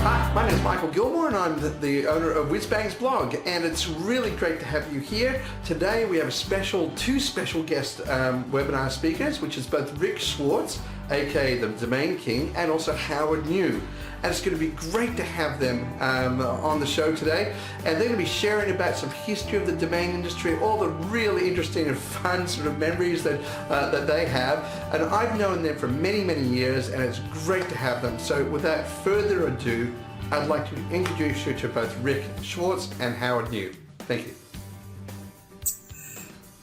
Hi, my name is Michael Gilmore and I'm the owner of Whizbang's blog, and it's really great to have you here. Today we have two special guest webinar speakers, which is both Rick Schwartz, aka the Domain King, and also Howard New. And it's going to be great to have them on the show today, and they're going to be sharing about some history of the domain industry, all the really interesting and fun sort of memories that they have. And I've known them for many, many years, and it's great to have them. So without further ado, I'd like to introduce you to both Rick Schwartz and Howard New. Thank you.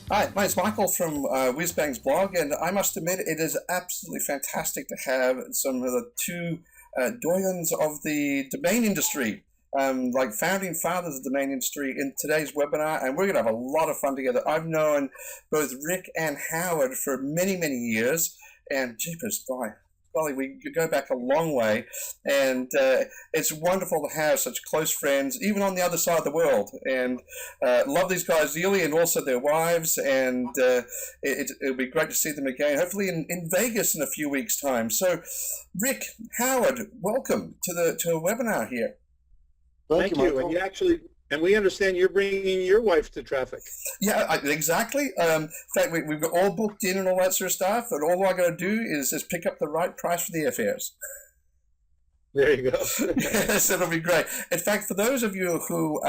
Hi, my name's Michael from Whizbang's blog, and I must admit it is absolutely fantastic to have some of the two doyens of the domain industry, like founding fathers of the domain industry in today's webinar, and we're going to have a lot of fun together. I've known both Rick and Howard for many, many years, and jeepers, golly, we go back a long way, and it's wonderful to have such close friends, even on the other side of the world, and love these guys dearly, and also their wives, and it'll be great to see them again, hopefully in Vegas in a few weeks' time. So, Rick, Howard, welcome to a webinar here. Thank you. And we understand you're bringing your wife to traffic. Yeah, exactly. In fact, we've got all booked in and all that sort of stuff, and all I got to do is just pick up the right price for the airfares. There you go. So it'll be great. In fact, for those of you who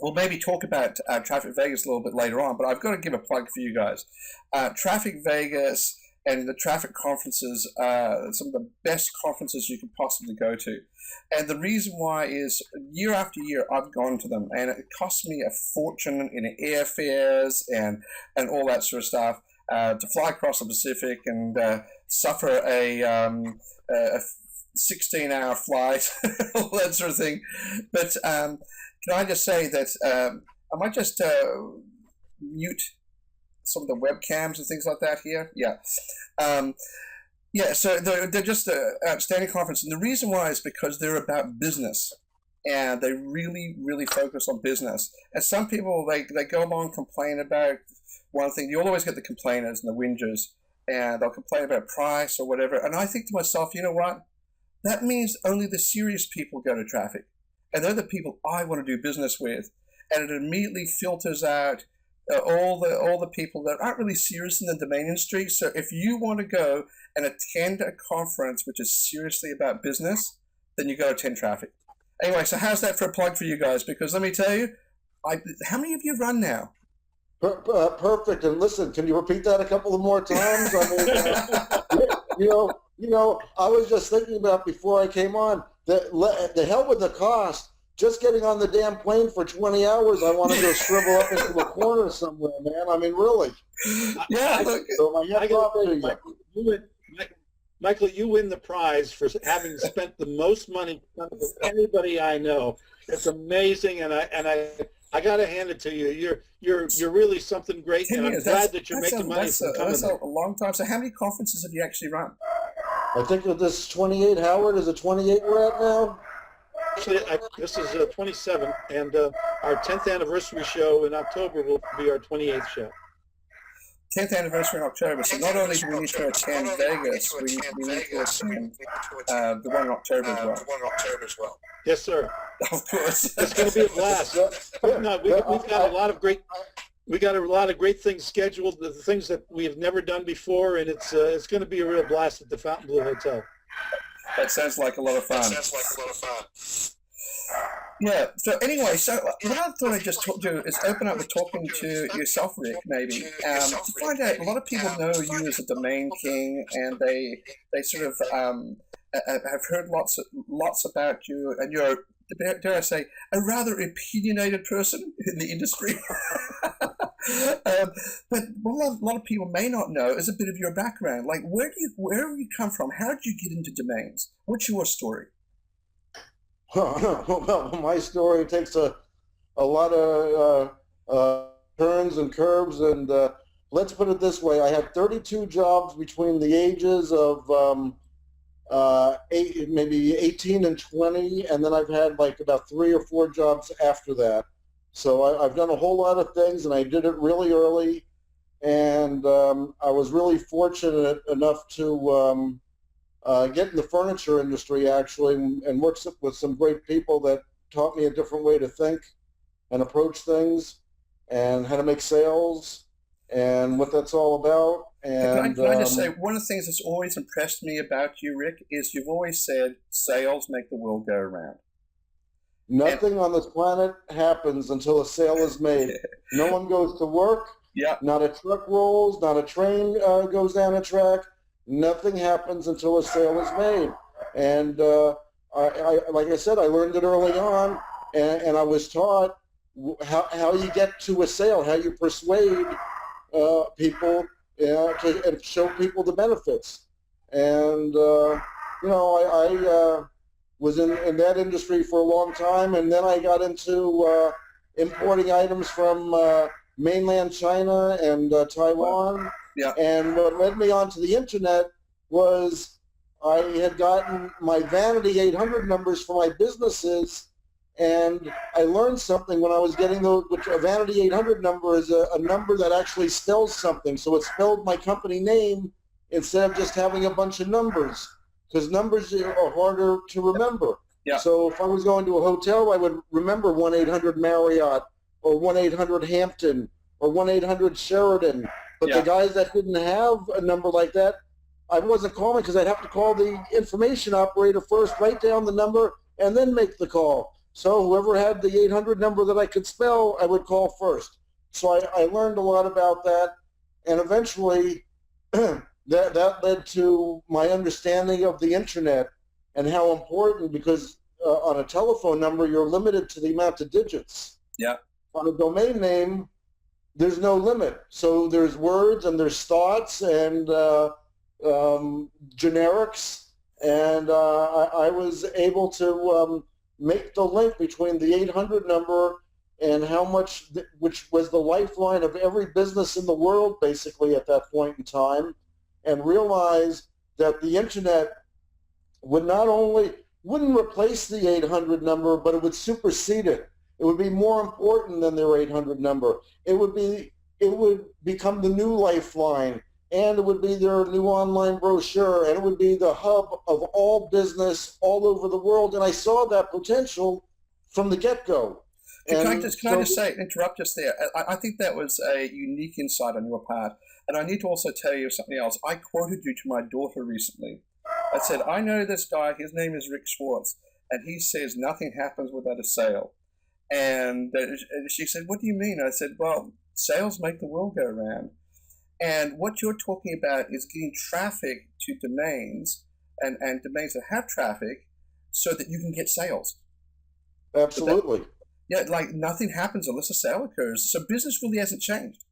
we'll maybe talk about Traffic Vegas a little bit later on, but I've got to give a plug for you guys. Traffic Vegas and the traffic conferences are some of the best conferences you could possibly go to. And the reason why is year after year I've gone to them, and it costs me a fortune in airfares and all that sort of stuff to fly across the Pacific and suffer a 16-hour flight, all that sort of thing. But can I just say that I might just mute some of the webcams and things like that here? Yeah. Yeah, so they're just an outstanding conference. And the reason why is because they're about business. And they really, really focus on business. And some people, they go along and complain about one thing. You always get the complainers and the whingers. And they'll complain about price or whatever. And I think to myself, you know what? That means only the serious people go to traffic. And they're the people I want to do business with. And it immediately filters out all the people that aren't really serious in the domain industry. So if you want to go and attend a conference which is seriously about business, then you go attend traffic. Anyway, so how's that for a plug for you guys? Because let me tell you, how many of you run now? Perfect. And listen, can you repeat that a couple of more times? I mean, I was just thinking about before I came on that the hell with the cost. Just getting on the damn plane for 20 hours, I want to go shrivel up into a corner somewhere, man. I mean, really. Yeah. Michael, you win the prize for having spent the most money of anybody I know. It's amazing, and I got to hand it to you. You're really something great, and I'm glad that you're making money from coming. That's a long time. So how many conferences have you actually run? I think that this is 28. Howard, is it 28 we're at now? Actually, this is 27, and our 10th anniversary show in October will be our 28th show. 10th anniversary in October. So not only do we need to attend Vegas, we need to attend the one in October as well. Yes, sir. Of course. It's going to be a blast. We've got a lot of great things scheduled, the things that we have never done before, and it's going to be a real blast at the Fontainebleau Hotel. That sounds like a lot of fun. Yeah. So anyway, what I thought I'd just do is open up with talking to yourself, Rick, maybe, to find out. A lot of people know you as a domain king, and they sort of have heard lots about you, and you're, dare I say, a rather opinionated person in the industry. But what a lot of people may not know is a bit of your background. Like, where have you come from? How did you get into domains? What's your story? Well, my story takes a lot of turns and curves, and let's put it this way. I had 32 jobs between the ages of maybe 18 and 20, and then I've had like about 3 or 4 jobs after that. So I've done a whole lot of things, and I did it really early, and I was really fortunate enough to get in the furniture industry actually, and worked with some great people that taught me a different way to think and approach things, and how to make sales, and what that's all about. And Can I just say, one of the things that's always impressed me about you, Rick, is you've always said sales make the world go around. nothing on this planet happens until a sale is made. No one goes to work. Yeah. Not a truck rolls. Not a train goes down a track. Nothing happens until a sale is made. And like I said, I learned it early on, and I was taught how you get to a sale, how you persuade people and show people the benefits. And I was in that industry for a long time, and then I got into importing items from mainland China and Taiwan. Yeah. And what led me onto the internet was I had gotten my Vanity 800 numbers for my businesses, and I learned something when I was getting which a Vanity 800 number is a number that actually spells something. So it spelled my company name instead of just having a bunch of numbers, because numbers are harder to remember. Yeah. So if I was going to a hotel, I would remember 1-800 Marriott or 1-800 Hampton or 1-800 Sheridan. But the guys that didn't have a number like that, I wasn't calling, because I'd have to call the information operator first, write down the number, and then make the call. So whoever had the 800 number that I could spell, I would call first. So I learned a lot about that, and eventually that led to my understanding of the internet and how important, because on a telephone number, you're limited to the amount of digits. Yeah. On a domain name, there's no limit. So there's words and there's thoughts and generics, and I was able to make the link between the 800 number and how much, which was the lifeline of every business in the world basically at that point in time, and realize that the internet wouldn't replace the 800 number, but it would supersede it. It would be more important than their 800 number. It would become the new lifeline, and it would be their new online brochure, and it would be the hub of all business all over the world. And I saw that potential from the get-go. Can I just say, interrupt just there? I think that was a unique insight on your part. And I need to also tell you something else. I quoted you to my daughter recently. I said, I know this guy, his name is Rick Schwartz, and he says nothing happens without a sale. And she said, what do you mean? I said, well, sales make the world go around. And what you're talking about is getting traffic to domains and domains that have traffic so that you can get sales. Absolutely. Like nothing happens unless a sale occurs. So business really hasn't changed.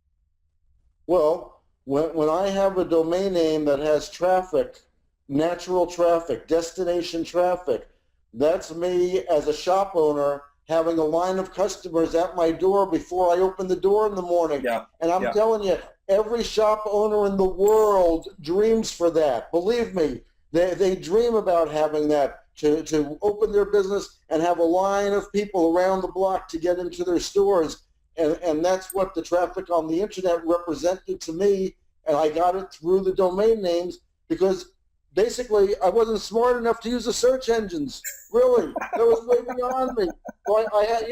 Well, when I have a domain name that has traffic, natural traffic, destination traffic, that's me as a shop owner having a line of customers at my door before I open the door in the morning. Yeah. And I'm telling you, every shop owner in the world dreams for that. Believe me, they dream about having that, to open their business and have a line of people around the block to get into their stores. And that's what the traffic on the internet represented to me. And I got it through the domain names, because basically I wasn't smart enough to use the search engines. Really, that was way beyond me. So I had,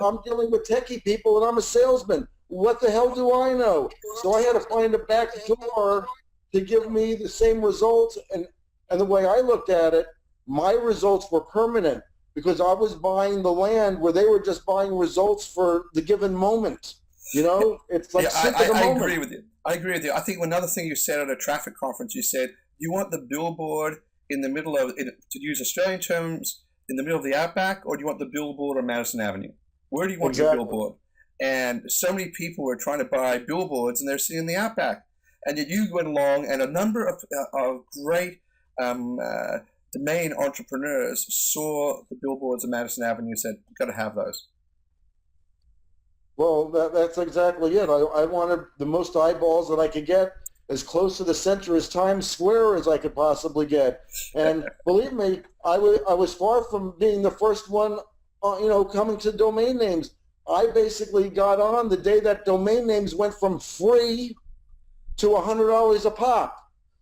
I'm dealing with techie people, and I'm a salesman. What the hell do I know? So I had to find a back door to give me the same results. And the way I looked at it, my results were permanent, because I was buying the land where they were just buying results for the given moment. It's like I agree with you. I agree with you. I think another thing you said at a traffic conference, you said, you want the billboard in the middle of, to use Australian terms, in the middle of the outback, or do you want the billboard on Madison Avenue? Where do you want your billboard? And so many people were trying to buy billboards, and they're sitting in the outback. And yet you went along, and a number of great domain entrepreneurs saw the billboards on Madison Avenue and said, "Got to have those." Well, that's exactly it. I wanted the most eyeballs that I could get, as close to the center as Times Square as I could possibly get. And believe me, I was far from being the first one, coming to domain names. I basically got on the day that domain names went from free to $100 a pop.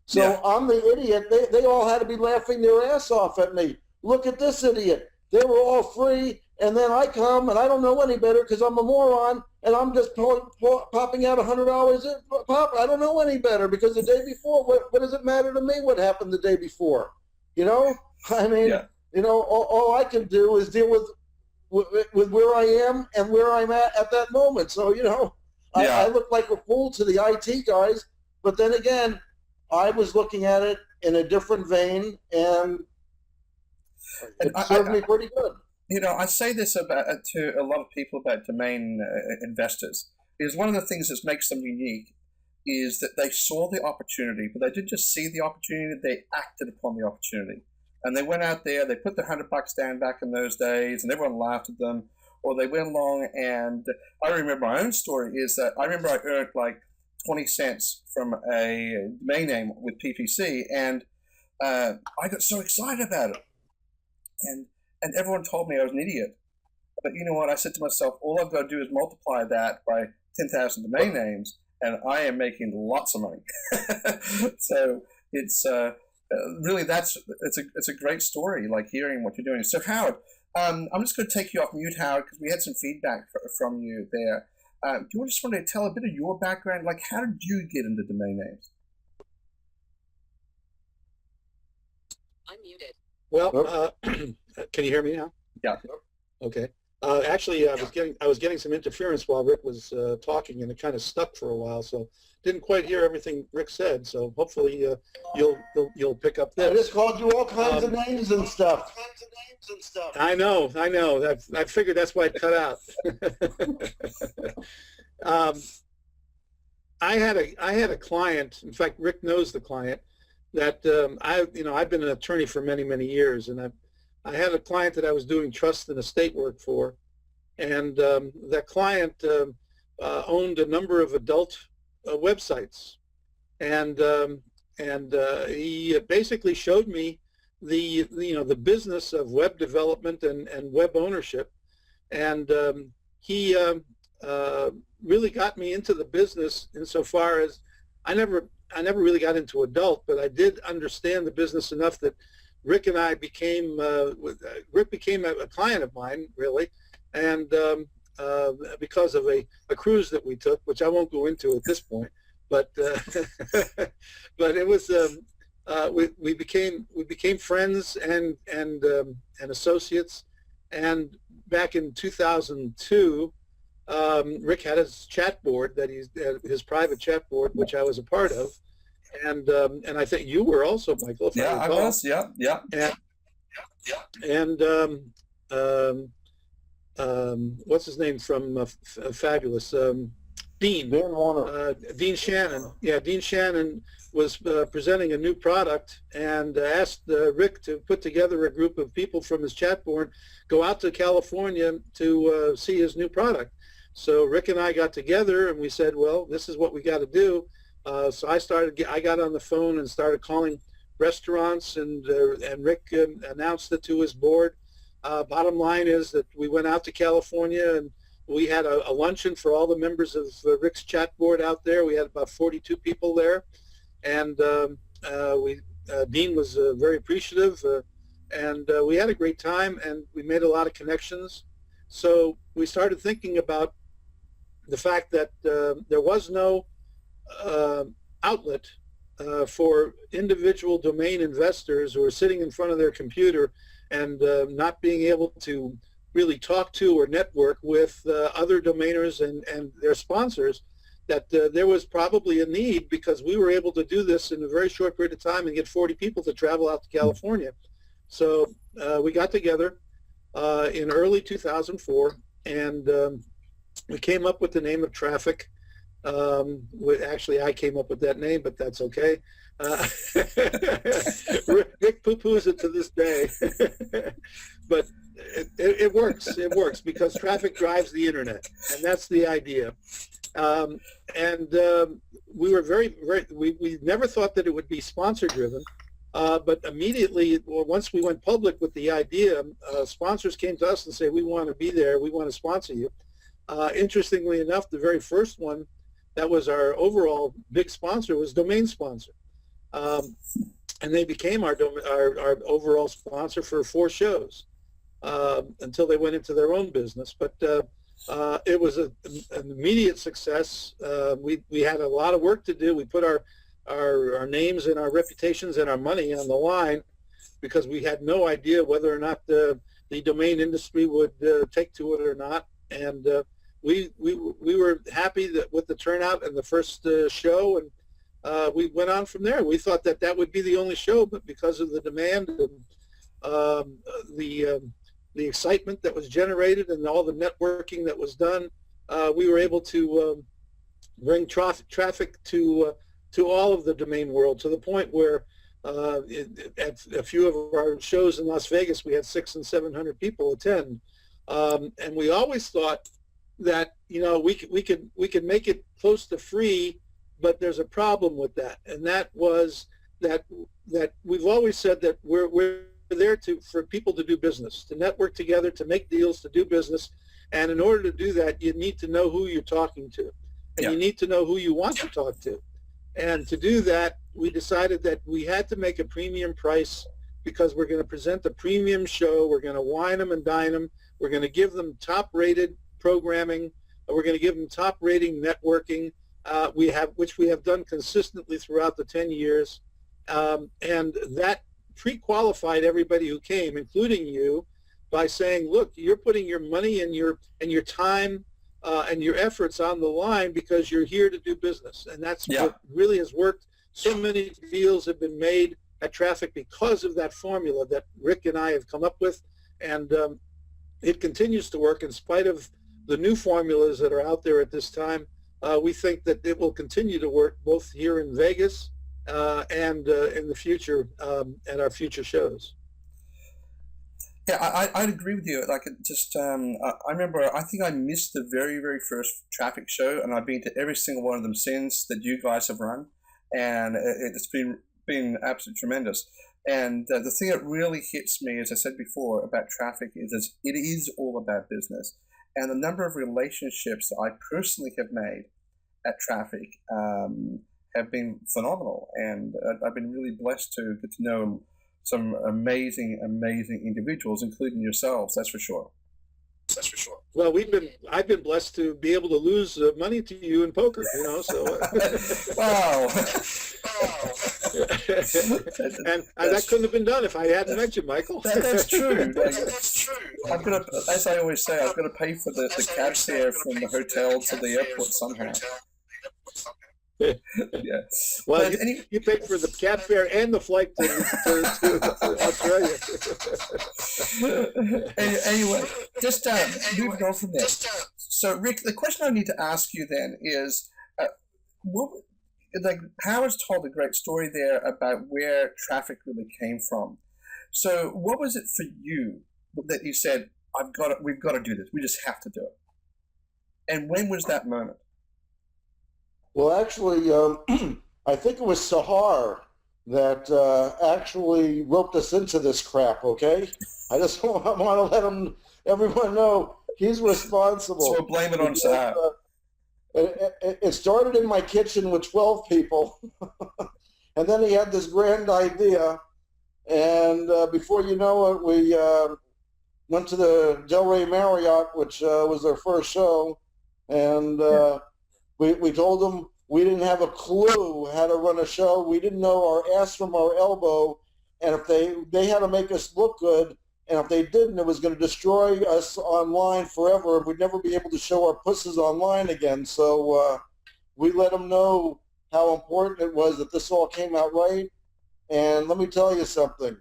So Yeah. I'm the idiot. They all had to be laughing their ass off at me. Look at this idiot. They were all free, and then I come, and I don't know any better because I'm a moron, and I'm just popping out $100 pop. I don't know any better because the day before, what does it matter to me what happened the day before? You know? I mean, Yeah. you know, all I can do is deal with where I am and where I'm at that moment. So, you know, Yeah. I look like a fool to the IT guys, but then again, I was looking at it in a different vein, and it served me pretty good. You know, I say this about to a lot of people about domain investors. Is one of the things that makes them unique is that they saw the opportunity, but they didn't just see the opportunity; they acted upon the opportunity, and they went out there. They put the $100 down back in those days, and everyone laughed at them. Or they went along, and I remember my own story is that I remember I earned like 20 cents from a domain name with PPC, and I got so excited about it, and everyone told me I was an idiot. But you know what? I said to myself, all I've got to do is multiply that by 10,000 domain names, and I am making lots of money. So it's really it's a great story, like hearing what you're doing. So Howard, I'm just going to take you off mute, Howard, because we had some feedback from you there. Do you just want to tell a bit of your background? Like, how did you get into domain names? I'm muted. Well, can you hear me now? Yeah. Okay. Actually, I was getting some interference while Rick was talking, and it kind of stuck for a while, so didn't quite hear everything Rick said. So hopefully you'll pick up this. I just called you all kinds of names and stuff. I know. I figured that's why it cut out. I had a client. In fact, Rick knows the client. That I've been an attorney for many years, and I had a client that I was doing trust and estate work for, and that client owned a number of adult websites, and he basically showed me the business of web development and web ownership, and he really got me into the business insofar as I never really got into adult, but I did understand the business enough that Rick and I became Rick became a client of mine, really, and because of a cruise that we took, which I won't go into at this point, but but it was we became friends and associates, and back in 2002. Rick had his chat board his private chat board, which I was a part of, and I think you were also, Michael. If Yeah, I was. Yeah. And what's his name from Fabulous? Dean Warner. Dean Shannon. Yeah, Dean Shannon was presenting a new product and asked Rick to put together a group of people from his chat board, go out to California to see his new product. So Rick and I got together and we said, well, this is what we got to do. So I got on the phone and started calling restaurants, and Rick announced it to his board. Bottom line is that we went out to California and we had a luncheon for all the members of Rick's chat board out there. We had about 42 people there, and Dean was very appreciative, and we had a great time, and we made a lot of connections. So we started thinking about the fact that there was no outlet for individual domain investors who are sitting in front of their computer and not being able to really talk to or network with other domainers and their sponsors, that there was probably a need, because we were able to do this in a very short period of time and get 40 people to travel out to California. So we got together in early 2004, and we came up with the name of Traffic. Actually, I came up with that name, but that's okay. Rick poo-poos it to this day. But it works. It works because traffic drives the internet, and that's the idea. We were we never thought that it would be sponsor-driven. But immediately, once we went public with the idea, sponsors came to us and said, we want to be there, we want to sponsor you. Interestingly enough, the very first one that was our overall big sponsor was Domain Sponsor. And they became our overall sponsor for 4 shows until they went into their own business. But it was an immediate success. We had a lot of work to do. We put our names and our reputations and our money on the line because we had no idea whether or not the domain industry would take to it or not. And we were happy that with the turnout and the first show, and we went on from there. We thought that would be the only show, but because of the demand and the excitement that was generated and all the networking that was done, we were able to bring traffic to all of the domain world, to the point where at a few of our shows in Las Vegas, we had 600 and 700 people attend, and we always thought that we could make it close to free, but there's a problem with that, and that was that we've always said that we're there for people to do business, to network together, to make deals, to do business, and in order to do that, you need to know who you're talking to, and you need to know who you want to talk to. And to do that, we decided that we had to make a premium price because we're going to present a premium show. We're going to wine them and dine them. We're going to give them top-rated programming. We're going to give them top-rating networking, which we have done consistently throughout the 10 years. And that pre-qualified everybody who came, including you, by saying, look, you're putting your money and your time and your efforts on the line because you're here to do business. And that's what really has worked. So many deals have been made at Traffic because of that formula that Rick and I have come up with. And it continues to work in spite of the new formulas that are out there at this time. We think that it will continue to work both here in Vegas and in the future at our future shows. Yeah, I'd agree with you. Like, I remember, I think I missed the very, very first Traffic show, and I've been to every single one of them since that you guys have run, and it's been absolutely tremendous. And the thing that really hits me, as I said before, about Traffic is it is all about business. And the number of relationships that I personally have made at Traffic have been phenomenal, and I've been really blessed to get to know some amazing individuals, including yourselves. That's for sure. Well, I've been blessed to be able to lose money to you in poker. So. Wow. and that couldn't have been done if I hadn't met you, Michael. That's true. I'm gonna, as I always say, I've got to pay for the cab fare from the hotel to the airport somehow. Yeah. Well, you paid for the cab fare and the flight to Australia. Anyway, just moving on from there. So, Rick, the question I need to ask you then is, Howard's told a great story there about where Traffic really came from. So, what was it for you that you said, we've got to do this. We just have to do it. And when was that moment? Well, actually, I think it was Sahar that actually roped us into this crap, okay? I just want to let everyone know he's responsible. So we'll blame it on Sahar. It started in my kitchen with 12 people, and then he had this grand idea, and before you know it, we went to the Del Rey Marriott, which was our first show, and we told them we didn't have a clue how to run a show. We didn't know our ass from our elbow, and if they had to make us look good, and if they didn't, it was going to destroy us online forever. We'd never be able to show our pussies online again. So we let them know how important it was that this all came out right. And let me tell you something.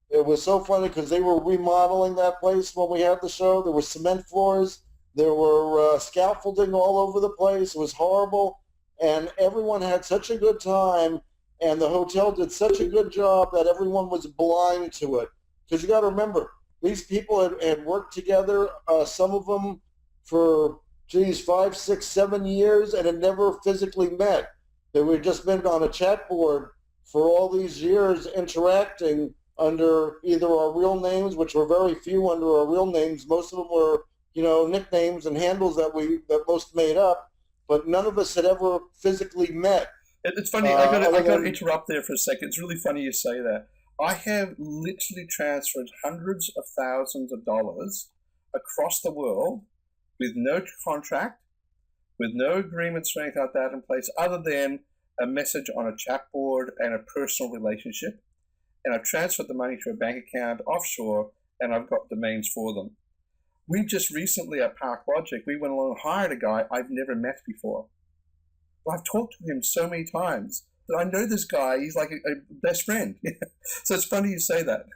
It was so funny because they were remodeling that place when we had the show. There were cement floors. There were scaffolding all over the place. It was horrible. And everyone had such a good time. And the hotel did such a good job that everyone was blind to it. Because you got to remember, these people had worked together, some of them for, 5, 6, 7 years, and had never physically met. They were just been on a chat board for all these years interacting under either our real names, which were very few under our real names. Most of them were, nicknames and handles that most made up, but none of us had ever physically met. It's funny. I got other to than interrupt there for a second. It's really funny you say that. I have literally transferred hundreds of thousands of dollars across the world with no contract, with no agreements or anything like that in place, other than a message on a chat board and a personal relationship. And I've transferred the money to a bank account offshore, and I've got domains for them. We just recently at Park Logic, we went along and hired a guy I've never met before. Well, I've talked to him so many times that I know this guy. He's like a best friend. So it's funny you say that.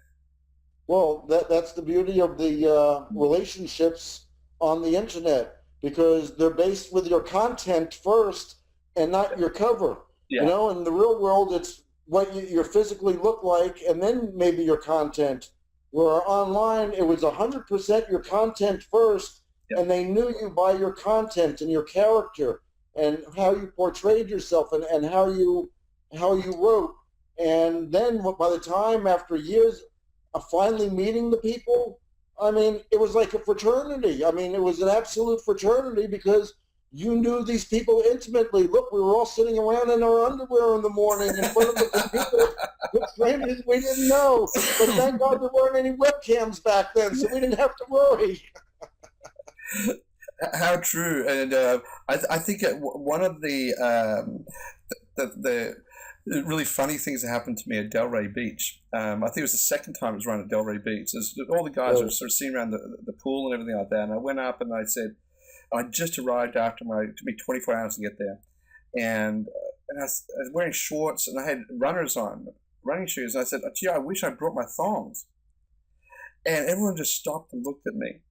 Well, that's the beauty of the relationships on the internet, because they're based with your content first and not your cover. Yeah. You know, in the real world, it's what you physically look like and then maybe your content. Where online, it was 100% your content first, Yeah. and they knew you by your content and your character and how you portrayed yourself and how you wrote. And then by the time, after years of finally meeting the people, I mean, it was like a fraternity. I mean, it was an absolute fraternity because you knew these people intimately. Look, we were all sitting around in our underwear in the morning in front of the computer with strangers we didn't know. But thank God there weren't any webcams back then, so we didn't have to worry. How true. And I think one of the really funny things that happened to me at Delray Beach. I think it was the second time it was run at Delray Beach. All the guys were sort of sitting around the pool and everything like that. And I went up and I said, I just arrived after it took me 24 hours to get there. And I was wearing shorts and I had runners on, running shoes. And I said, gee, I wish I brought my thongs. And everyone just stopped and looked at me.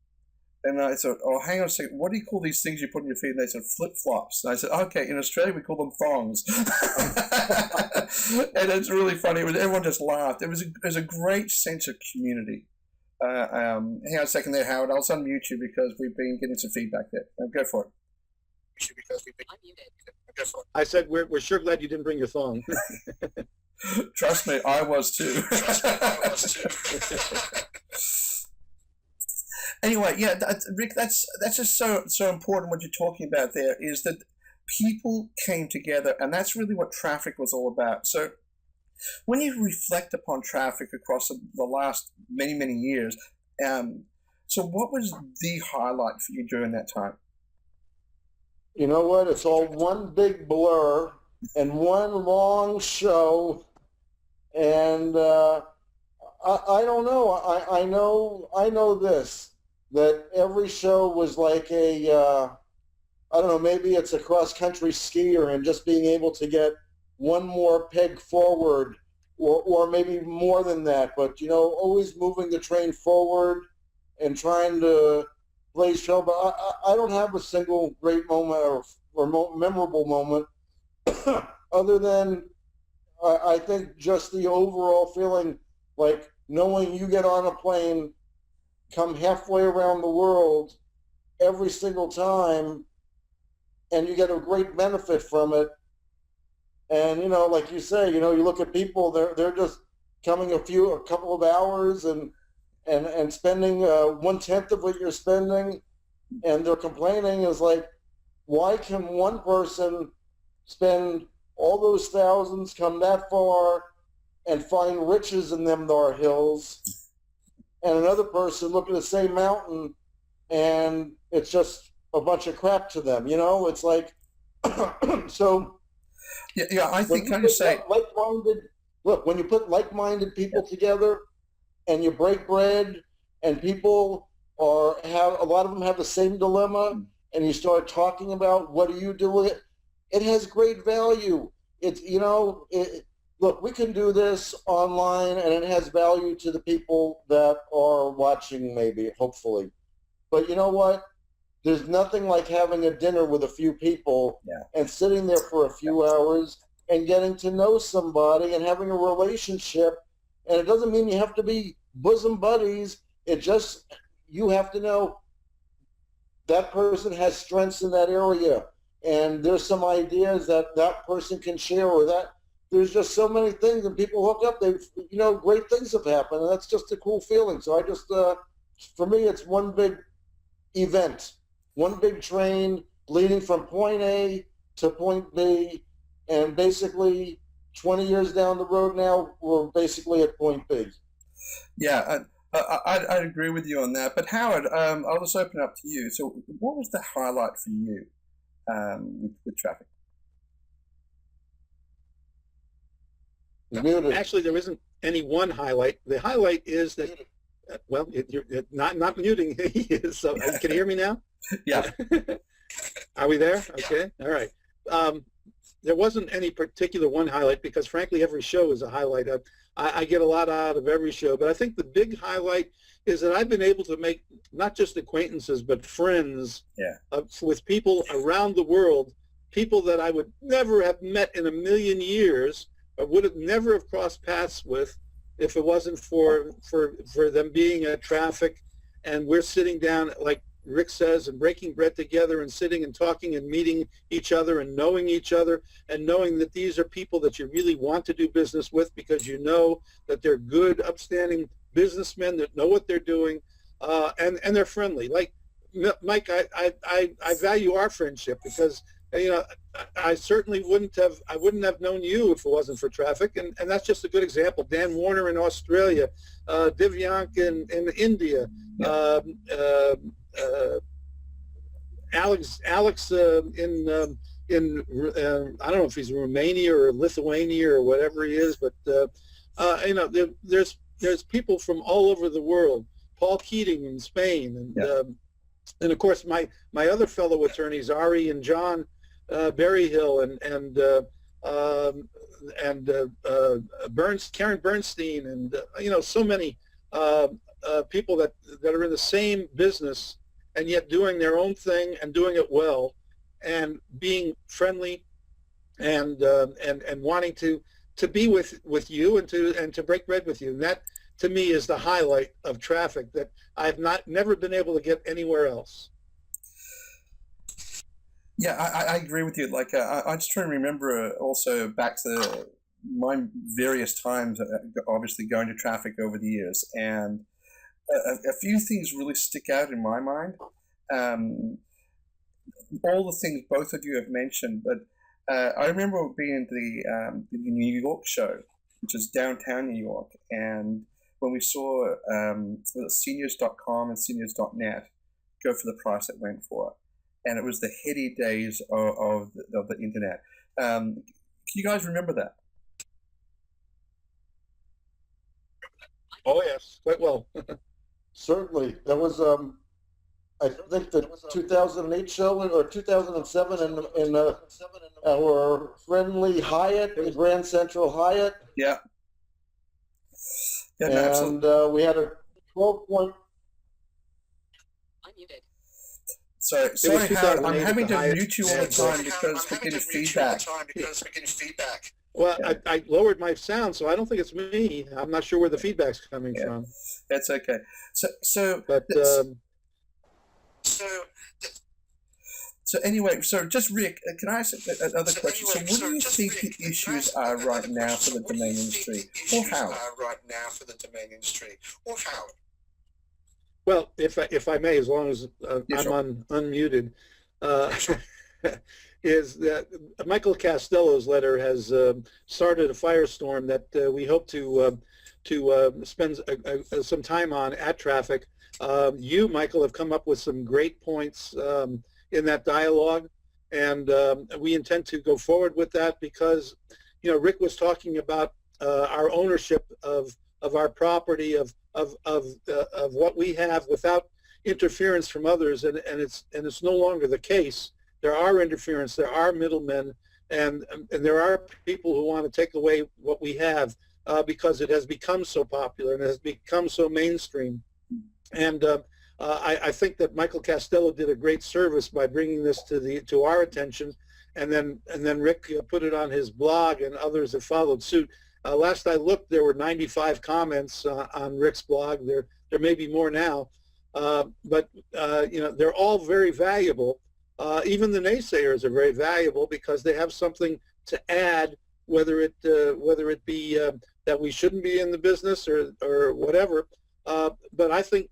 And I said, oh, hang on a second. What do you call these things you put on your feet? And they said, flip-flops. And I said, okay, in Australia, we call them thongs. And it's really funny. Everyone just laughed. It was a great sense of community. Hang on a second there, Howard. I'll unmute you because we've been getting some feedback there. Go for it. I'm muted. I said we're sure glad you didn't bring your thong. Trust me, I was too. Anyway, yeah, Rick, that's just so important. What you're talking about there is that people came together, and that's really what traffic was all about. So when you reflect upon traffic across the last many years, so what was the highlight for you during that time? You know what? It's all one big blur and one long show, and I don't know. I know this, that every show was like I don't know, maybe it's a cross-country skier and just being able to get one more peg forward, or maybe more than that, but, you know, always moving the train forward and trying to play show. But I don't have a single great moment or memorable moment other than I think just the overall feeling, like knowing you get on a plane, come halfway around the world every single time, and you get a great benefit from it. And, you know, like you say, you know, you look at people, they're just coming a couple of hours and spending 1/10 of what you're spending, and they're complaining. Is like, why can one person spend all those thousands, come that far, and find riches in them there hills, and another person look at the same mountain and it's just a bunch of crap to them, you know? It's like, so... Yeah, I think, can I just say... When you put like-minded people together and you break bread and people a lot of them have the same dilemma, and you start talking about what do you do with it, it has great value. It's, you know, look, we can do this online and it has value to the people that are watching, maybe, hopefully. But you know what? There's nothing like having a dinner with a few people and sitting there for a few hours and getting to know somebody and having a relationship. And it doesn't mean you have to be bosom buddies. It just, you have to know that person has strengths in that area. And there's some ideas that person can share, or that there's just so many things, and people hook up. You know, great things have happened, and that's just a cool feeling. So I just, for me, it's one big event, one big train leading from point A to point B, and basically 20 years down the road now, we're basically at point B. Yeah, I'd agree with you on that. But Howard, I'll just open up to you. So, what was the highlight for you with traffic? Muted. Actually, there isn't any one highlight. The highlight is that, well, you're not muting. He is. So, can you hear me now? Yeah. Are we there? Okay. All right. There wasn't any particular one highlight because, frankly, every show is a highlight. I get a lot out of every show, but I think the big highlight is that I've been able to make not just acquaintances but friends with people around the world, people that I would never have met in a million years, or would have never have crossed paths with if it wasn't for them being at traffic, and we're sitting down like Rick says, and breaking bread together and sitting and talking and meeting each other and knowing each other and knowing that these are people that you really want to do business with because you know that they're good, upstanding businessmen that know what they're doing, and they're friendly. Like Mike, I value our friendship because I certainly wouldn't have known you if it wasn't for traffic, and that's just a good example. Dan Warner in Australia, Divyank in India. Alex in I don't know if he's in Romania or Lithuania or whatever he is, but there's people from all over the world. Paul Keating in Spain, and of course my other fellow attorneys Ari and John Berryhill and Karen Bernstein and so many people that are in the same business and yet doing their own thing and doing it well and being friendly and wanting to be with you and to break bread with you. And that to me is the highlight of traffic that I've never been able to get anywhere else. Yeah, I agree with you. Like, I just try to remember also back to my various times, obviously going to traffic over the years, and a few things really stick out in my mind. All the things both of you have mentioned, but I remember being at the New York show, which is downtown New York, and when we saw seniors.com and seniors.net go for the price it went for. And it was the heady days of the internet. Can you guys remember that? Oh yes, quite well. Certainly, that was I think the 2008 show or 2007 in our friendly Hyatt, the Grand Central Hyatt. Yeah. Yeah, and we had a 12-point. Unmuted. Sorry, Howard, I'm having to mute you all the time because we're getting feedback. Well, I lowered my sound, so I don't think it's me. I'm not sure where the feedback's coming from. That's okay. So anyway, so just Rick, can I ask another question? So what do you think the issues are right now for the domain industry, or Howard? Well, if I may, as long as Yeah, I'm sure. unmuted, is that Michael Castello's letter has started a firestorm that we hope to spend some time on at Traffic. You, Michael, have come up with some great points in that dialogue, and we intend to go forward with that because, Rick was talking about our ownership of our property, of what we have without interference from others, and it's no longer the case. There are interference, there are middlemen, and there are people who want to take away what we have because it has become so popular and has become so mainstream. And I think that Michael Castello did a great service by bringing this to our attention, and then Rick put it on his blog, and others have followed suit. Last I looked, there were 95 comments on Rick's blog. There may be more now, but they're all very valuable. Even the naysayers are very valuable because they have something to add, whether it be that we shouldn't be in the business or whatever. But I think,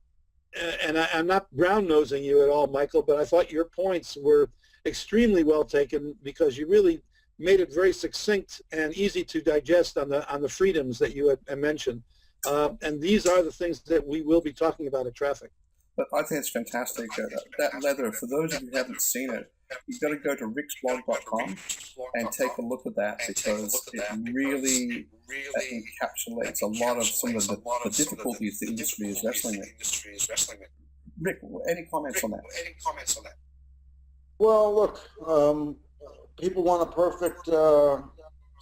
and I'm not brown-nosing you at all, Michael, but I thought your points were extremely well taken because you really made it very succinct and easy to digest on the freedoms that you had mentioned. And these are the things that we will be talking about at Traffic. But I think it's fantastic. That leather, for those of you who haven't seen it, you've got to go to ricksblog.com and take a look at that, because it really encapsulates a lot of some of the difficulties the industry is wrestling with. Rick, any comments on that? Well, look, people want a perfect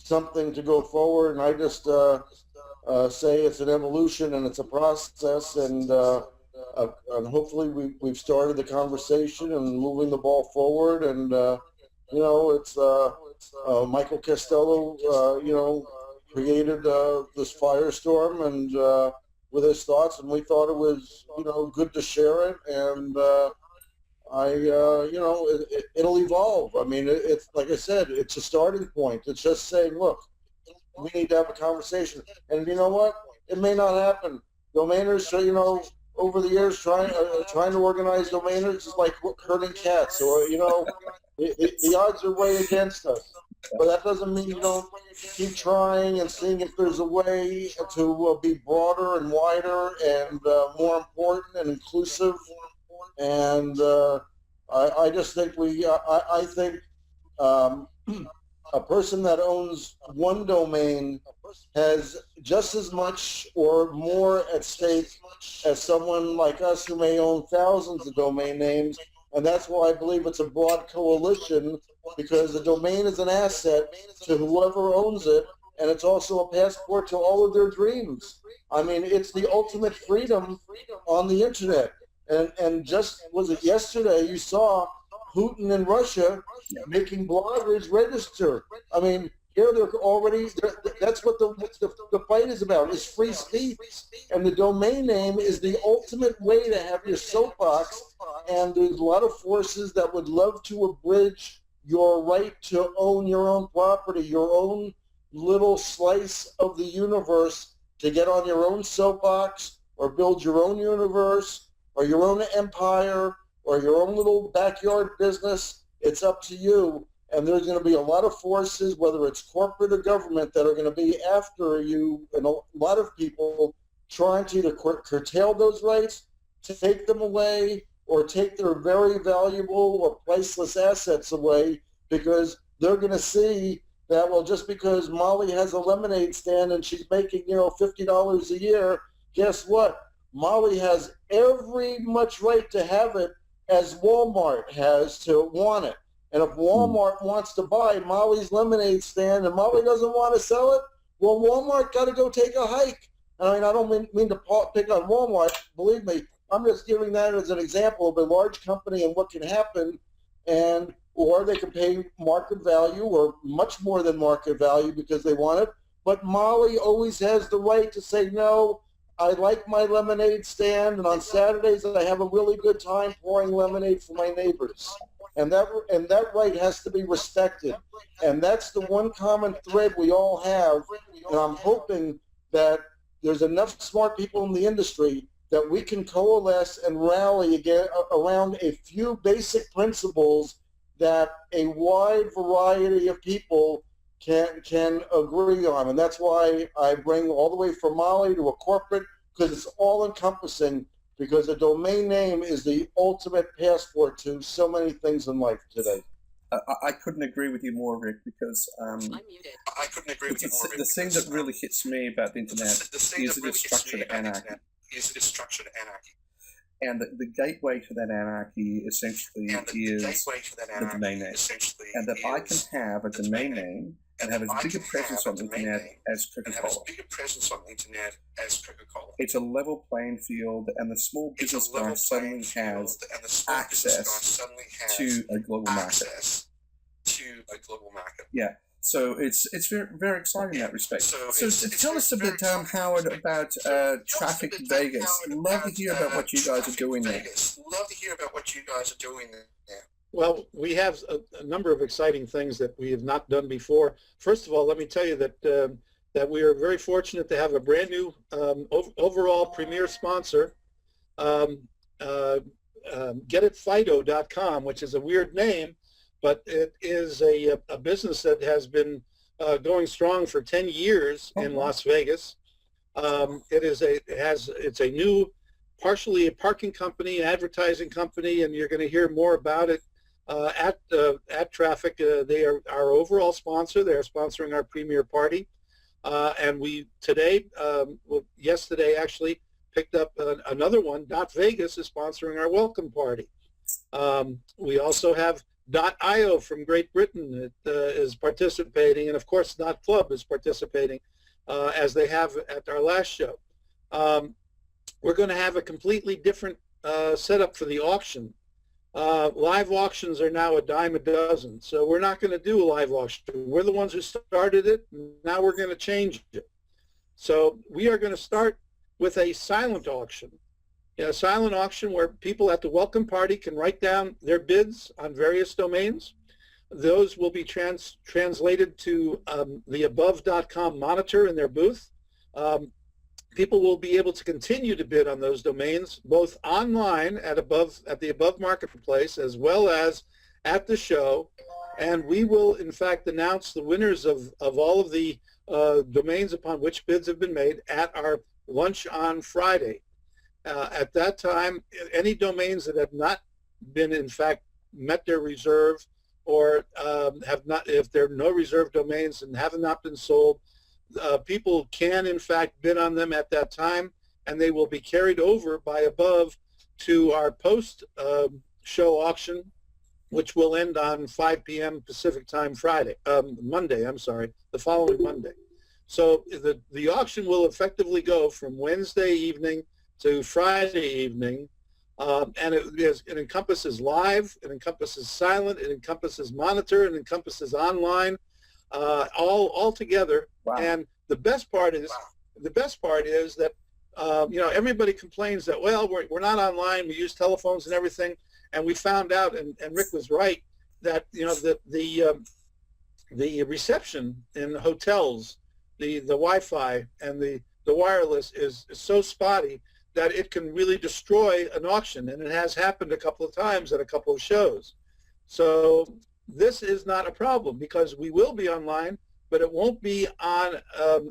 something to go forward, and I just say it's an evolution and it's a process, and hopefully we've started the conversation and moving the ball forward, and it's Michael Costello, created this firestorm and with his thoughts, and we thought it was good to share it, and it'll evolve. I mean, it's like I said, it's a starting point. It's just saying, look, we need to have a conversation, and you know what? It may not happen. Domainers, over the years, trying to organize domainers is like herding cats, or the odds are way against us. But that doesn't mean you don't keep trying and seeing if there's a way to be broader and wider and more important and inclusive. And I just think I think a person that owns one domain has just as much or more at stake as someone like us who may own thousands of domain names. And that's why I believe it's a broad coalition, because the domain is an asset to whoever owns it, and it's also a passport to all of their dreams. I mean, it's the ultimate freedom on the internet. And just, was it yesterday, you saw Putin in Russia making bloggers register. I mean, here they're already, that's what the fight is about, is free speech. And the domain name is the ultimate way to have your soapbox. And there's a lot of forces that would love to abridge your right to own your own property, your own little slice of the universe, to get on your own soapbox or build your own universe or your own empire or your own little backyard business. It's up to you. And there's going to be a lot of forces, whether it's corporate or government, that are going to be after you, and a lot of people trying to either curtail those rights, take them away, or take their very valuable or priceless assets away, because they're going to see that, well, just because Molly has a lemonade stand and she's making, $50 a year, guess what? Molly has every much right to have it as Walmart has to want it. And if Walmart wants to buy Molly's lemonade stand and Molly doesn't want to sell it, well, Walmart got to go take a hike. I mean, I don't mean to pick on Walmart. Believe me, I'm just giving that as an example of a large company and what can happen. Or they can pay market value or much more than market value because they want it. But Molly always has the right to say, no, I like my lemonade stand, and on Saturdays I have a really good time pouring lemonade for my neighbors. And that right has to be respected. And that's the one common thread we all have. And I'm hoping that there's enough smart people in the industry that we can coalesce and rally again around a few basic principles that a wide variety of people can agree on. And that's why I bring all the way from Molly to a corporate, because it's all encompassing, because a domain name is the ultimate passport to so many things in life today. I couldn't agree with you more, Rick, because I couldn't agree with you more. The thing that really hits me about the internet is it is structured anarchy. And the gateway to that anarchy essentially is the domain name. And that I can have a domain name and have as big a presence on the internet as Coca-Cola. It's a level playing field, and the small business guy suddenly has access to a global market. Yeah. So it's very, very exciting in that respect. So tell us a bit, Howard, about Traffic Vegas. Love to hear about what you guys are doing there. Well, we have a number of exciting things that we have not done before. First of all, let me tell you that we are very fortunate to have a brand new overall premier sponsor, GetItFido.com, which is a weird name, but it is a business that has been going strong for 10 years in Las Vegas. It's a new, partially a parking company, advertising company, and you're going to hear more about it at Traffic. They are our overall sponsor. They are sponsoring our premier party, and we yesterday actually picked up another one. Vegas is sponsoring our welcome party. We also have .io from Great Britain that is participating, and of course .club is participating as they have at our last show. We're going to have a completely different setup for the auction. Live auctions are now a dime a dozen, so we're not going to do a live auction. We're the ones who started it. Now we're going to change it. So we are going to start with a silent auction. A silent auction where people at the welcome party can write down their bids on various domains. Those will be translated to the above.com monitor in their booth. People will be able to continue to bid on those domains, both online at the Above Marketplace as well as at the show. And we will, in fact, announce the winners of all of the domains upon which bids have been made at our lunch on Friday. At that time, any domains that have not been, in fact, met their reserve or have not, if there are no reserve domains and have not been sold, people can, in fact, bid on them at that time, and they will be carried over by Above to our post-show auction, which will end on 5 p.m. Pacific time Monday, the following Monday. So the auction will effectively go from Wednesday evening to Friday evening, and it encompasses live, it encompasses silent, it encompasses monitor, it encompasses online, all together. Wow. And the best part is that everybody complains that, well, we're not online, we use telephones and everything, and we found out, and Rick was right, that the reception in hotels, the Wi-Fi and the wireless is so spotty that it can really destroy an auction, and it has happened a couple of times at a couple of shows. So this is not a problem because we will be online, but it won't be on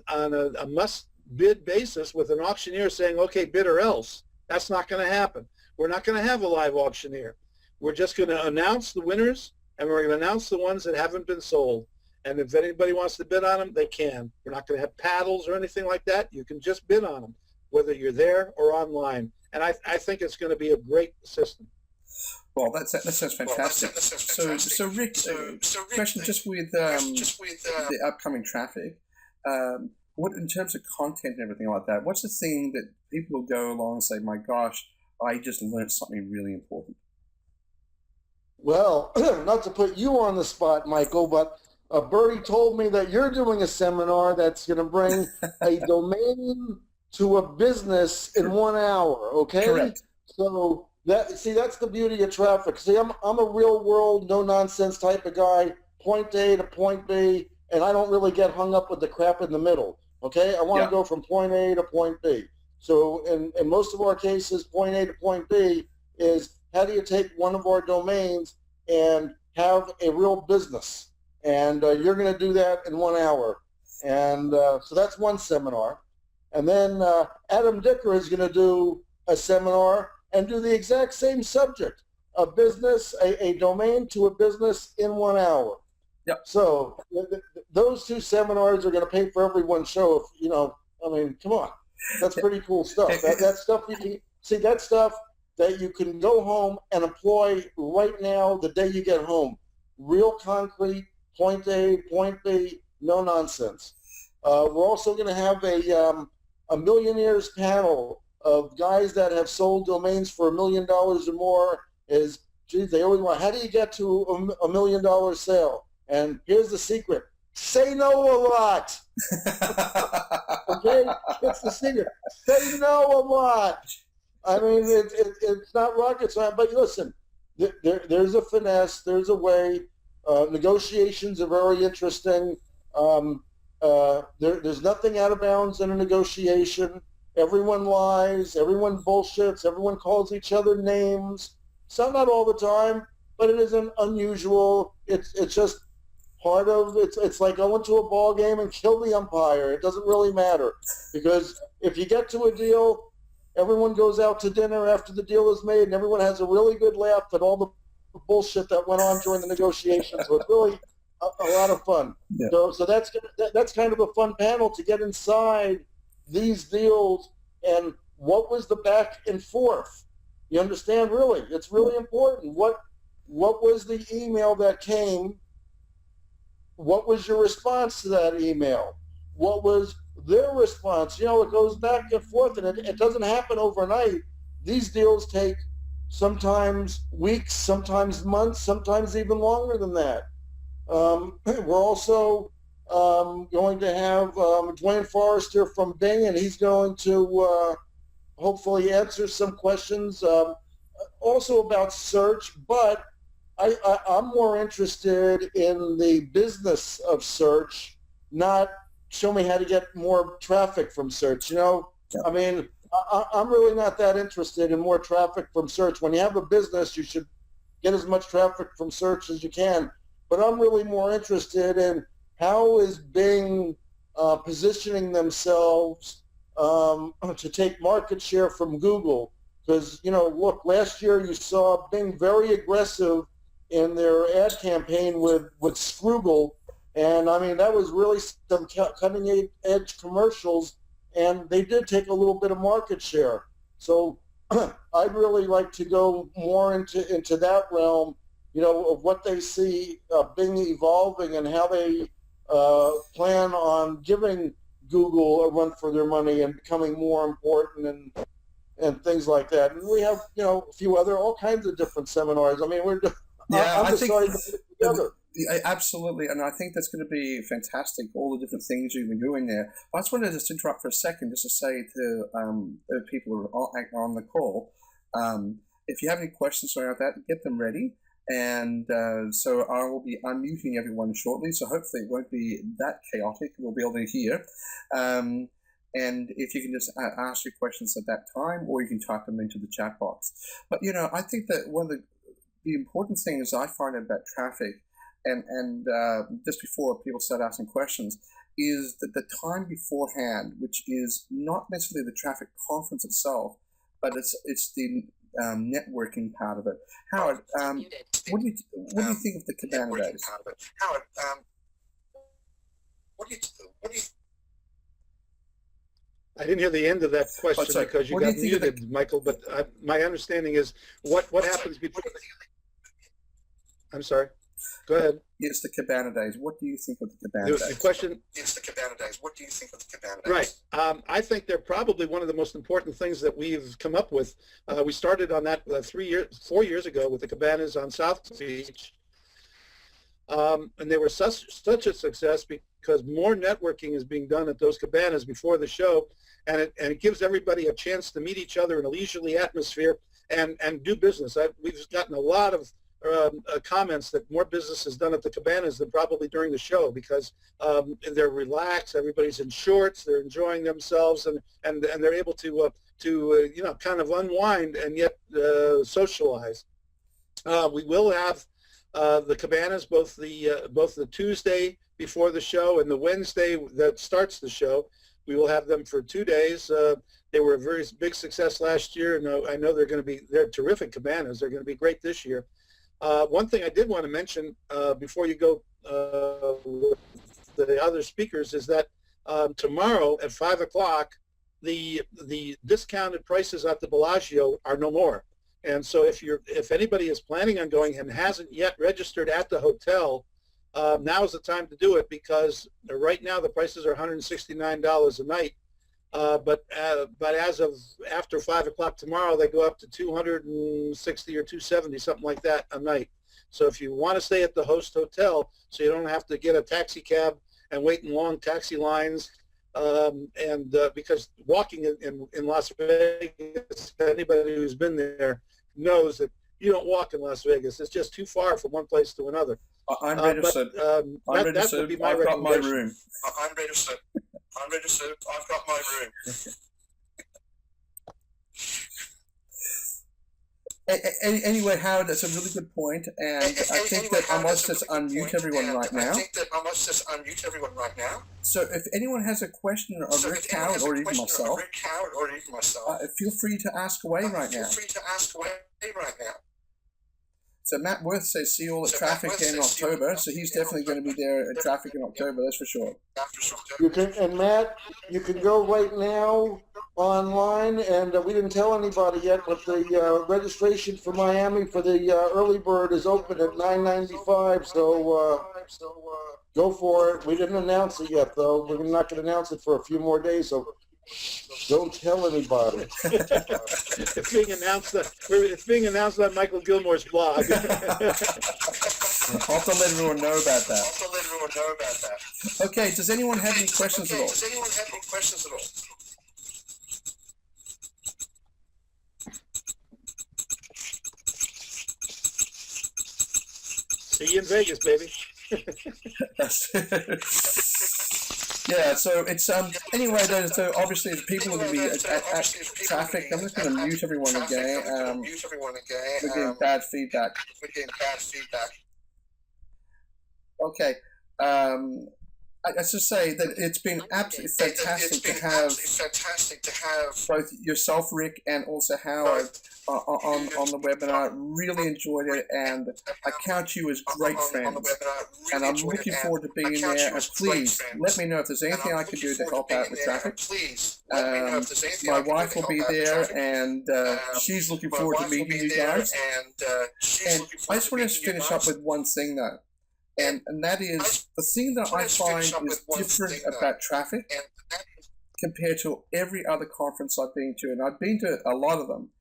a must-bid basis with an auctioneer saying, okay, bid or else. That's not going to happen. We're not going to have a live auctioneer. We're just going to announce the winners, and we're going to announce the ones that haven't been sold. And if anybody wants to bid on them, they can. We're not going to have paddles or anything like that. You can just bid on them, whether you're there or online. And I think it's going to be a great system. Well, that sounds fantastic. So Rick, question just with the upcoming Traffic, what in terms of content and everything like that, what's the thing that people will go along and say, my gosh, I just learned something really important? Well, not to put you on the spot, Michael, but Bertie told me that you're doing a seminar that's going to bring a domain to a business in 1 hour, okay? Correct. So that's the beauty of Traffic. See, I'm a real world, no nonsense type of guy, point A to point B, and I don't really get hung up with the crap in the middle, okay? I want to go from point A to point B. So in most of our cases, point A to point B is how do you take one of our domains and have a real business? And you're going to do that in 1 hour. And so that's one seminar. And then Adam Dicker is going to do a seminar and do the exact same subject, a business, a domain to a business in 1 hour. Yep. So those two seminars are going to pay for everyone's show. Come on. That's pretty cool stuff. That's stuff you can see. That's stuff that you can go home and employ right now the day you get home. Real concrete, point A, point B, no nonsense. We're also going to have a millionaires panel of guys that have sold domains for $1 million or more. They always want, how do you get to $1 million sale? And here's the secret. Say no a lot. Okay? It's the secret. Say no a lot. I mean, it's not rocket science, but listen, there's a finesse, there's a way. Negotiations are very interesting. There's nothing out of bounds in a negotiation. Everyone lies, everyone bullshits, everyone calls each other names. Some, not all the time, but it isn't unusual. It's just part of it's like going to a ball game and kill the umpire. It doesn't really matter, because if you get to a deal, everyone goes out to dinner after the deal is made, and everyone has a really good laugh at all the bullshit that went on during the negotiations. So it's really a lot of fun. Yeah. So that's kind of a fun panel to get inside these deals and what was the back and forth. You understand? Really, it's really important. What was the email that came? What was your response to that email? What was their response? It goes back and forth, and it doesn't happen overnight. These deals take sometimes weeks, sometimes months, sometimes even longer than that. We're also going to have Dwayne Forrester from Bing, and he's going to hopefully answer some questions also about search, but I'm more interested in the business of search, not show me how to get more traffic from search. I mean, I'm really not that interested in more traffic from search. When you have a business, you should get as much traffic from search as you can. But I'm really more interested in how is Bing positioning themselves to take market share from Google. Because, look, last year you saw Bing very aggressive in their ad campaign with Scroogle. And, I mean, that was really some cutting-edge commercials, and they did take a little bit of market share. So I'd really like to go more into that realm, of what they see Bing evolving and how they plan on giving Google a run for their money and becoming more important and things like that. And we have, a few all kinds of different seminars. I mean, I'm deciding to put it together. Absolutely, and I think that's going to be fantastic, all the different things you've been doing there. I just wanted to just interrupt for a second just to say to the people who are on the call, if you have any questions about that, get them ready. And so I will be unmuting everyone shortly, so hopefully it won't be that chaotic. We'll be able to hear. And if you can just ask your questions at that time, or you can type them into the chat box. But, I think that one of the important things I find about traffic, and just before people start asking questions, is that the time beforehand, which is not necessarily the traffic conference itself, but it's the networking part of it. Howard, what do you think of the Cabana days? Howard, what do you I didn't hear the end of that question because you got muted, Michael. But my understanding is what happens before. I'm sorry. Go ahead. It's the Cabana days. What do you think of the Cabana days? The question. It's the Cabana days. What do you think of the Cabana days? Right. I think they're probably one of the most important things that we've come up with. We started on that 4 years ago with the Cabanas on South Beach. And they were such a success because more networking is being done at those cabanas before the show, and it gives everybody a chance to meet each other in a leisurely atmosphere and do business. We've gotten a lot of comments that more business is done at the cabanas than probably during the show because they're relaxed, everybody's in shorts, they're enjoying themselves, and they're able to kind of unwind and yet socialize. We will have the cabanas both the Tuesday before the show and the Wednesday that starts the show. We will have them for 2 days. They were a very big success last year, and I know they're terrific cabanas. They're going to be great this year. One thing I did want to mention before you go with the other speakers is that tomorrow at 5 o'clock, the discounted prices at the Bellagio are no more. And so if anybody is planning on going and hasn't yet registered at the hotel, now is the time to do it because right now the prices are $169 a night. But as of after 5 o'clock tomorrow, they go up to $260 or $270, something like that a night. So if you want to stay at the host hotel, so you don't have to get a taxi cab and wait in long taxi lines, because walking in Las Vegas, anybody who's been there knows that you don't walk in Las Vegas. It's just too far from one place to another. I'm registered. That would be my I've got my recommendation. room. I'm registered. I'm registered. I've got my room. Anyway, Howard, that's a really good point, and I think that I must just unmute everyone right now. So if anyone has a question of Rick, Howard, or even myself, feel free to ask away right now. So Matt Worth says, see you all at Traffic in October. So he's definitely going to be there at Traffic in October, that's for sure. You can, and Matt, you can go right now online, and we didn't tell anybody yet, but the registration for Miami for the early bird is open at $9.95. So go for it. We didn't announce it yet, though. We're not going to announce it for a few more days. So don't tell anybody. It's being announced on Michael Gilmore's blog. I'll have to let everyone know about that. Okay, does anyone have any questions at all? See you in Vegas, baby. Yeah, so it's anyway. So obviously, if people are going to be at Traffic, I'm just going to mute everyone again. We're getting bad feedback. Okay. Let's just say that it's been absolutely fantastic to have both yourself, Rick, and also Howard on the webinar. Really enjoyed it, and I count you as great friends. And I'm looking forward to being there. And please let me know if there's anything I can do to help out with Traffic. My wife will be there, and she's looking forward to meeting you guys. And I just want to finish up with one thing, though. And that is the thing that I find is different about Traffic compared to every other conference I've been to, and I've been to a lot of them,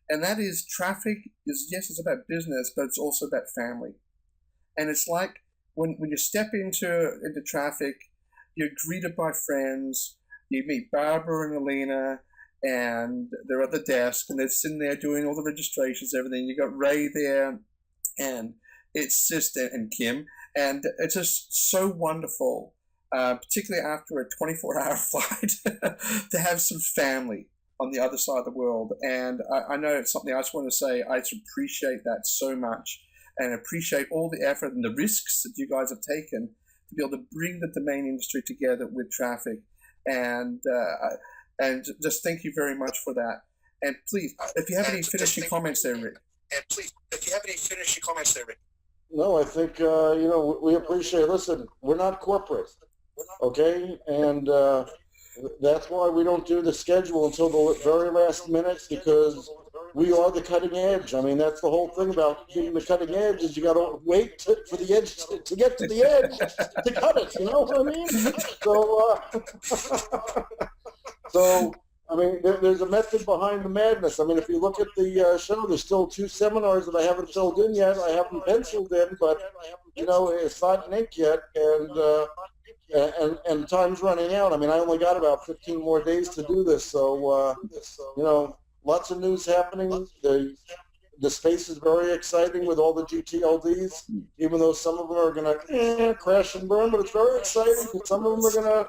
and that is Traffic is, yes, it's about business, but it's also about family. And it's like when you step into Traffic, you're greeted by friends, you meet Barbara and Alina, and they're at the desk, and they're sitting there doing all the registrations, everything. You got Ray there, and it's just, and Kim. And it's just so wonderful, particularly after a 24-hour flight, to have some family on the other side of the world. And I know it's something I just want to say. I just appreciate that so much, and appreciate all the effort and the risks that you guys have taken to be able to bring the domain industry together with Traffic. And just thank you very much for that. And please, if you have any finishing comments there, Rick. No, I think, we appreciate it. Listen, we're not corporate, okay? And that's why we don't do the schedule until the very last minute, because we are the cutting edge. I mean, that's the whole thing about being the cutting edge, is you got to wait for the edge to get to the edge to cut it, you know what I mean? So I mean, there's a method behind the madness. I mean, if you look at the show, there's still 2 seminars that I haven't filled in yet. I haven't penciled in, but, it's not in ink yet, and time's running out. I mean, I only got about 15 more days to do this, so, lots of news happening. The space is very exciting with all the GTLDs, even though some of them are going to crash and burn, but it's very exciting. Some of them are going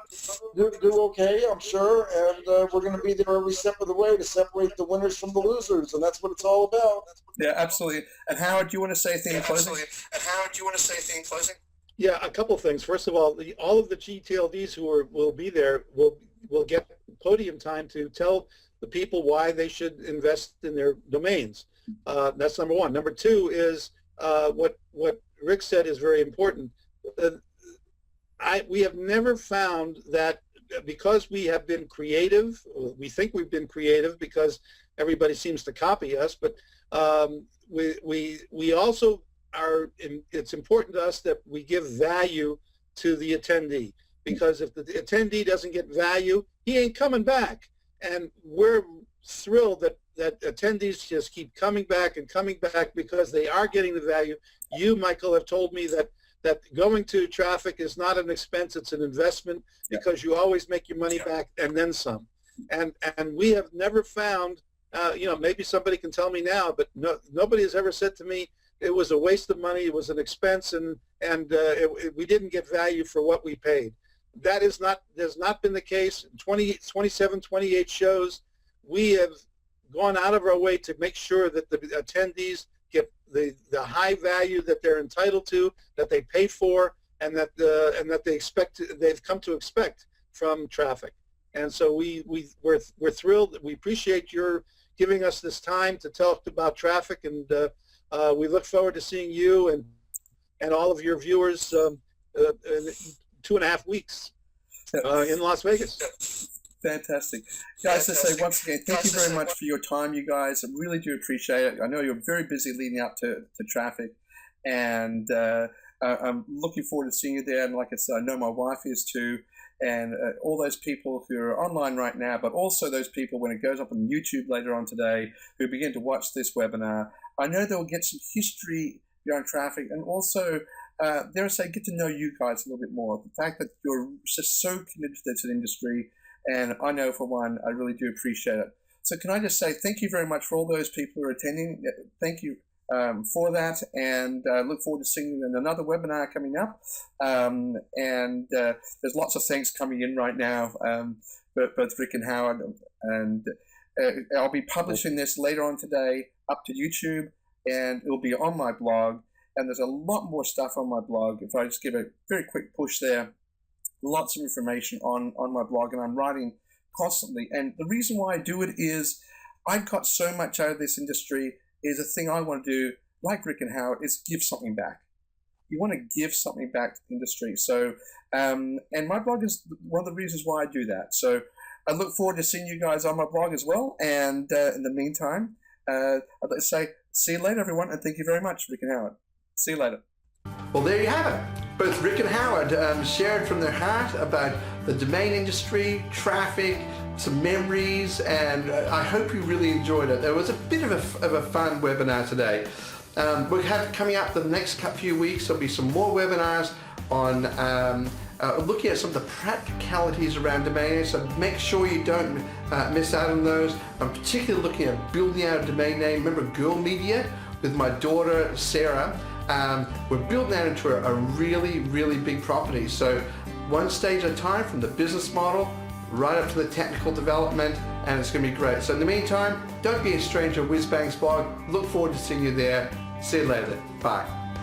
to do okay, I'm sure, and we're going to be there every step of the way to separate the winners from the losers, and that's what it's all about. Yeah, absolutely. And Howard, do you want to say anything in closing? Yeah, a couple things. First of all of the GTLDs who will be there will get podium time to tell the people why they should invest in their domains. That's number one. Number two is what Rick said is very important. We have never found that because we have been creative, we think we've been creative because everybody seems to copy us, but we also are, it's important to us that we give value to the attendee, because if the attendee doesn't get value, he ain't coming back. And we're thrilled that attendees just keep coming back because they are getting the value. You, Michael, have told me that going to Traffic is not an expense, it's an investment, because you always make your money back and then some. And we have never found, maybe somebody can tell me now, but nobody has ever said to me it was a waste of money, it was an expense, and we didn't get value for what we paid. That has not been the case. 27, 28 shows, we have gone out of our way to make sure that the attendees get the high value that they're entitled to, that they pay for, and that they've come to expect from Traffic. And so we're thrilled. We appreciate your giving us this time to talk about Traffic, and we look forward to seeing you and all of your viewers in 2.5 weeks in Las Vegas. Fantastic. Guys, I say once again, thank you very much for your time, you guys. I really do appreciate it. I know you're very busy leading up to Traffic, and I'm looking forward to seeing you there. And like I said, I know my wife is too, and all those people who are online right now, but also those people when it goes up on YouTube later on today who begin to watch this webinar. I know they'll get some history beyond Traffic, and also dare I say, get to know you guys a little bit more. The fact that you're just so committed to the industry, and I know for one, I really do appreciate it. So can I just say thank you very much for all those people who are attending. Thank you for that, and look forward to seeing you in another webinar coming up. There's lots of things coming in right now, both Rick and Howard, and I'll be publishing this later on today up to YouTube, and it'll be on my blog. And there's a lot more stuff on my blog. If I just give a very quick push there, lots of information on my blog, and I'm writing constantly. And the reason why I do it is I've got so much out of this industry. Is a thing I want to do, like Rick and Howard, is give something back. You want to give something back to the industry. So, and my blog is one of the reasons why I do that. So I look forward to seeing you guys on my blog as well. And in the meantime, I'd like to say, see you later, everyone. And thank you very much, Rick and Howard. See you later. Well, there you have it. Both Rick and Howard shared from their heart about the domain industry, Traffic, some memories, and I hope you really enjoyed it. There was a bit of a fun webinar today. We'll have coming up the next few weeks, there'll be some more webinars on looking at some of the practicalities around domain, so make sure you don't miss out on those. I'm particularly looking at building out a domain name. Remember Girl Media with my daughter Sarah? We're building that into a really, really big property. So one stage at a time, from the business model right up to the technical development, and it's going to be great. So in the meantime, don't be a stranger, Whiz Bang's blog. Look forward to seeing you there. See you later. Bye.